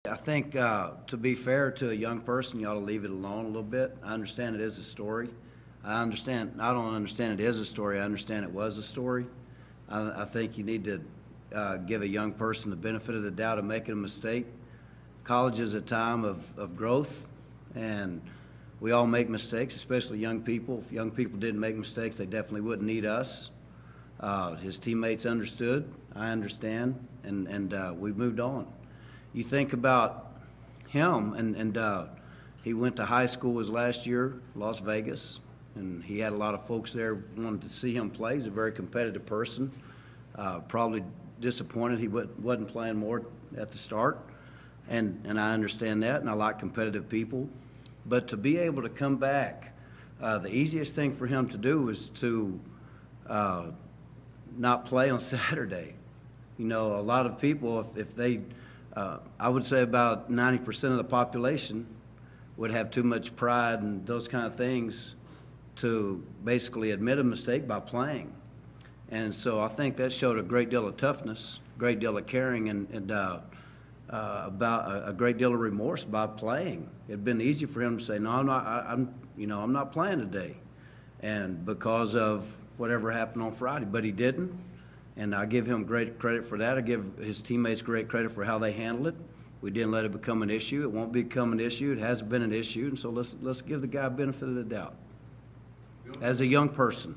I think to be fair to a young person, you ought to leave it alone a little bit. I understand it is a story. I don't understand it is a story. I understand it was a story. I think you need to give a young person the benefit of the doubt of making a mistake. College is a time of growth, and we all make mistakes, especially young people. If young people didn't make mistakes, they definitely wouldn't need us. His teammates understood. I understand, and we moved on. You think about him, and he went to high school his last year, Las Vegas, and he had a lot of folks there wanted to see him play. He's a very competitive person. Probably disappointed he wasn't playing more at the start, and I understand that, and I like competitive people. But to be able to come back, the easiest thing for him to do was to not play on Saturday. You know, a lot of people, if they, I would say about 90% of the population would have too much pride and those kind of things to basically admit a mistake by playing. And so I think that showed a great deal of toughness, a great deal of caring, and about a great deal of remorse by playing. It'd been easy for him to say, "No, I'm not playing today," and because of whatever happened on Friday. But he didn't, and I give him great credit for that. I give his teammates great credit for how they handled it. We didn't let it become an issue. It won't become an issue. It hasn't been an issue, and so let's give the guy a benefit of the doubt as a young person.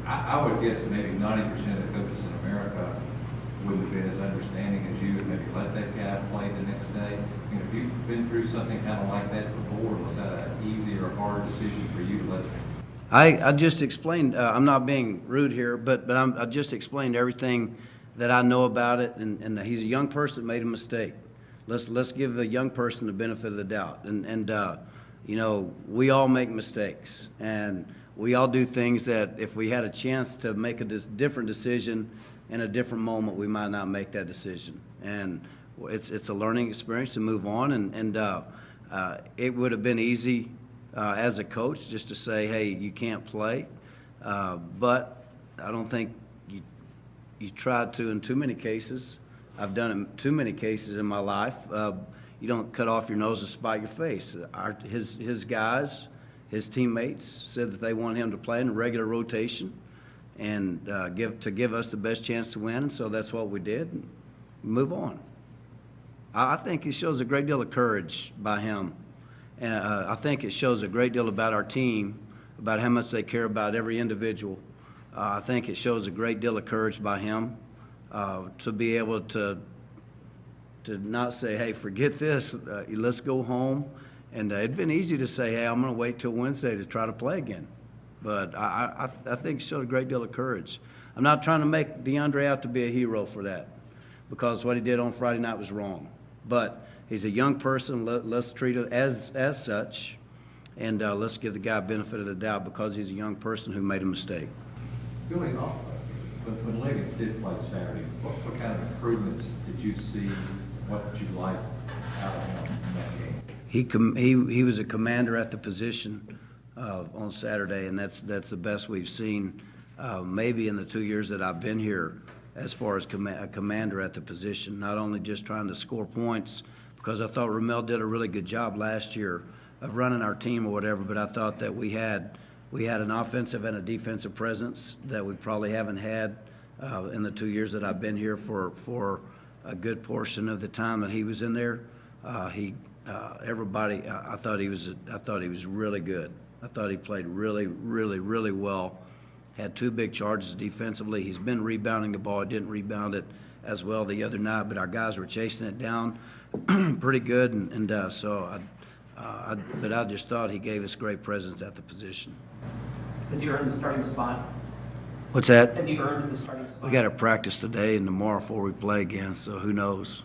I would guess maybe 90% of the coaches in America wouldn't have been as understanding as you and maybe let that guy play the next day. You know, if you've been through something kind of like that before, was that an easy or hard decision for you to let them? I just explained, I'm not being rude here, but I just explained everything that I know about it, and he's a young person that made a mistake. Let's give a young person the benefit of the doubt. And you know, we all make mistakes, and we all do things that if we had a chance to make a different decision in a different moment, we might not make that decision. And it's a learning experience to move on, and it would have been easy as a coach just to say, hey, you can't play. But I don't think you tried to in too many cases. I've done it in too many cases in my life. You don't cut off your nose to spite your face. His guys, his teammates said that they wanted him to play in a regular rotation and give us the best chance to win, so that's what we did. And move on. I think it shows a great deal of courage by him. I think it shows a great deal about our team, about how much they care about every individual. I think it shows a great deal of courage by him to be able to not say, hey, forget this, let's go home. And it'd been easy to say, hey, I'm going to wait till Wednesday to try to play again. But I think it showed a great deal of courage. I'm not trying to make DeAndre out to be a hero for that, because what he did on Friday night was wrong. But he's a young person. Let's treat it as such, and let's give the guy benefit of the doubt because he's a young person who made a mistake. Billy, when Liggins did play Saturday, what kind of improvements did you see? What did you like out of him in that game? He was a commander at the position on Saturday, and that's the best we've seen maybe in the 2 years that I've been here as far as a commander at the position, not only just trying to score points, because I thought Ramel did a really good job last year of running our team or whatever, but I thought that we had an offensive and a defensive presence that we probably haven't had in the 2 years that I've been here for a good portion of the time that he was in there. Everybody, I thought he was really good. I thought he played really, really, really well. Had 2 big charges defensively. He's been rebounding the ball. He didn't rebound it as well the other night, but our guys were chasing it down pretty good, but I just thought he gave us great presence at the position. Has he earned the starting spot? What's that? Has he earned the starting spot? We got to practice today and tomorrow before we play again, so who knows?